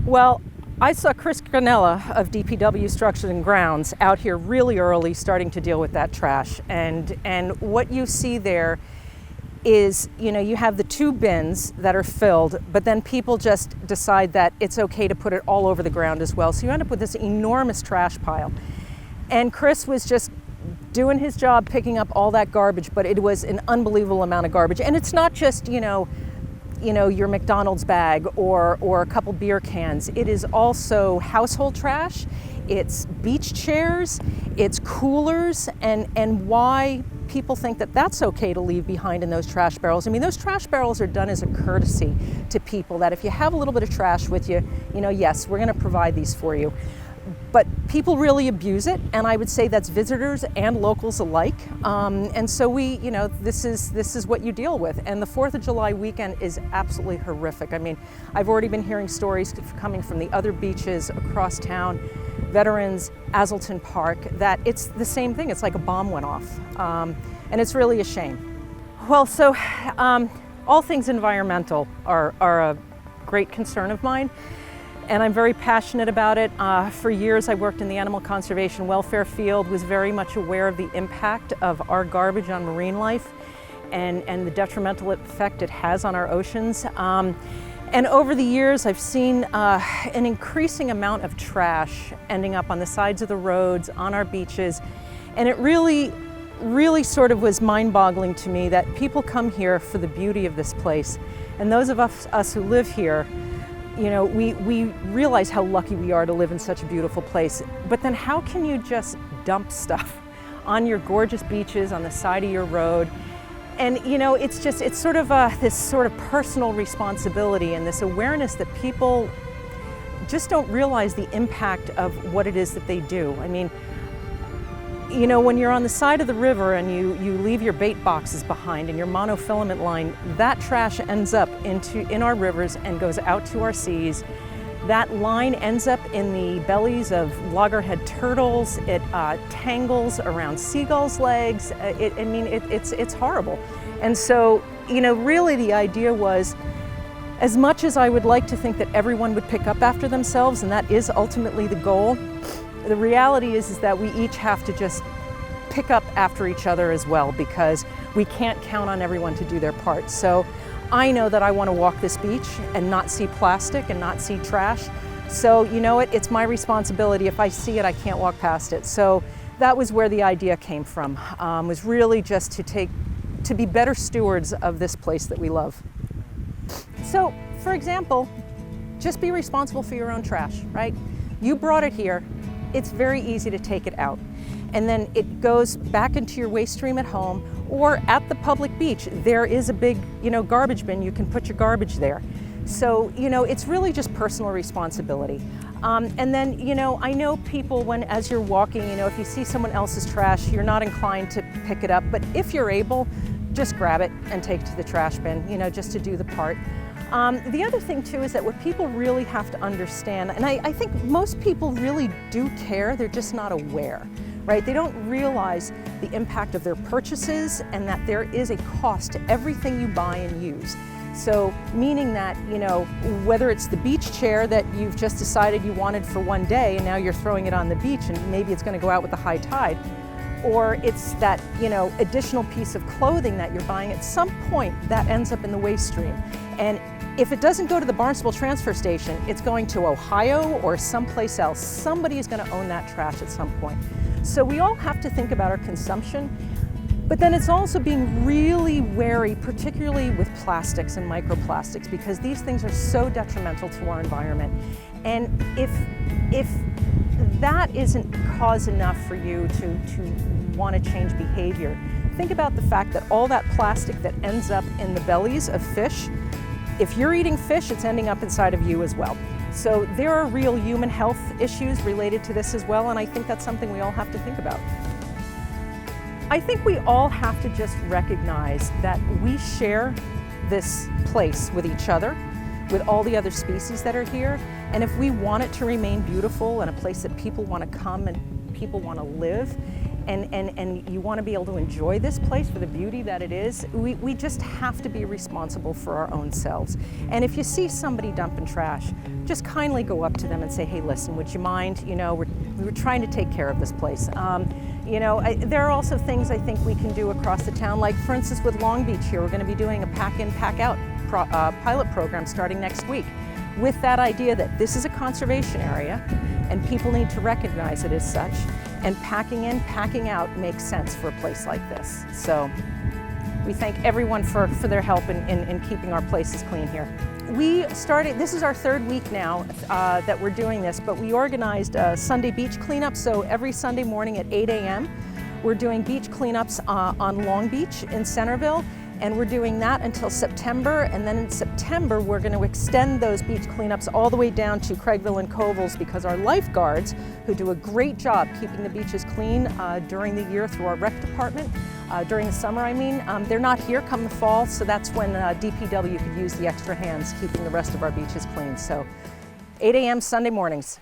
Well, I saw Chris Granella of DPW Structures and Grounds out here really early starting to deal with that trash. And what you see there is, you have the two bins that are filled, but then people just decide that it's okay to put it all over the ground as well. So you end up with this enormous trash pile. And Chris was just doing his job picking up all that garbage, but it was an unbelievable amount of garbage. And it's not just, your McDonald's bag or a couple beer cans. It is also household trash, it's beach chairs, it's coolers, and why people think that that's okay to leave behind in those trash barrels. I mean, those trash barrels are done as a courtesy to people that if you have a little bit of trash with you, yes, we're gonna provide these for you. But people really abuse it, and I would say that's visitors and locals alike. And so this is what you deal with. And the 4th of July weekend is absolutely horrific. I mean, I've already been hearing stories coming from the other beaches across town, Veterans, Azleton Park, that it's the same thing. It's like a bomb went off. And it's really a shame. Well, so all things environmental are a great concern of mine. And I'm very passionate about it. For years I worked in the animal conservation welfare field, was very much aware of the impact of our garbage on marine life and the detrimental effect it has on our oceans. And over the years I've seen an increasing amount of trash ending up on the sides of the roads, on our beaches, and it really sort of was mind-boggling to me that people come here for the beauty of this place. And those of us who live here, we realize how lucky we are to live in such a beautiful place. But then how can you just dump stuff on your gorgeous beaches, on the side of your road? And it's sort of this sort of personal responsibility and this awareness that people just don't realize the impact of what it is that they do. I mean, when you're on the side of the river and you leave your bait boxes behind and your monofilament line, that trash ends up in our rivers and goes out to our seas. That line ends up in the bellies of loggerhead turtles. It tangles around seagulls' legs. It's horrible. And so, really the idea was, as much as I would like to think that everyone would pick up after themselves, and that is ultimately the goal, the reality is that we each have to just pick up after each other as well, because we can't count on everyone to do their part. So I know that I want to walk this beach and not see plastic and not see trash. So it's my responsibility. If I see it, I can't walk past it. So that was where the idea came from, was really just to be better stewards of this place that we love. So, for example, just be responsible for your own trash, right? You brought it here. It's very easy to take it out. And then it goes back into your waste stream at home or at the public beach. There is a big, garbage bin. You can put your garbage there. So, it's really just personal responsibility. And then, I know people as you're walking, if you see someone else's trash, you're not inclined to pick it up. But if you're able, just grab it and take it to the trash bin, just to do the part. The other thing too is that what people really have to understand, and I think most people really do care, they're just not aware, right? They don't realize the impact of their purchases and that there is a cost to everything you buy and use. So meaning that, whether it's the beach chair that you've just decided you wanted for one day and now you're throwing it on the beach and maybe it's going to go out with the high tide, or it's that, additional piece of clothing that you're buying, at some point that ends up in the waste stream. And if it doesn't go to the Barnstable transfer station, it's going to Ohio or someplace else. Somebody is going to own that trash at some point. So we all have to think about our consumption, but then it's also being really wary, particularly with plastics and microplastics, because these things are so detrimental to our environment. And if that isn't cause enough for you to want to change behavior, think about the fact that all that plastic that ends up in the bellies of fish, if you're eating fish, it's ending up inside of you as well. So there are real human health issues related to this as well, and I think that's something we all have to think about. I think we all have to just recognize that we share this place with each other, with all the other species that are here, and if we want it to remain beautiful and a place that people want to come and people want to live, and you want to be able to enjoy this place for the beauty that it is, we just have to be responsible for our own selves. And if you see somebody dumping trash, just kindly go up to them and say, hey, listen, would you mind? You know, we were trying to take care of this place. You know, there are also things I think we can do across the town, like for instance with Long Beach here, we're going to be doing a pack-in, pack-out pilot program starting next week, with that idea that this is a conservation area and people need to recognize it as such, and packing in, packing out makes sense for a place like this. So we thank everyone for their help in keeping our places clean here. We started, this is our third week now that we're doing this, but we organized a Sunday beach cleanup. So every Sunday morning at 8 a.m. we're doing beach cleanups on Long Beach in Centerville. And we're doing that until September, and then in September we're going to extend those beach cleanups all the way down to Craigville and Covels, because our lifeguards, who do a great job keeping the beaches clean during the year through our rec department, during the summer I mean, they're not here come the fall, so that's when DPW could use the extra hands keeping the rest of our beaches clean. So 8 a.m. Sunday mornings.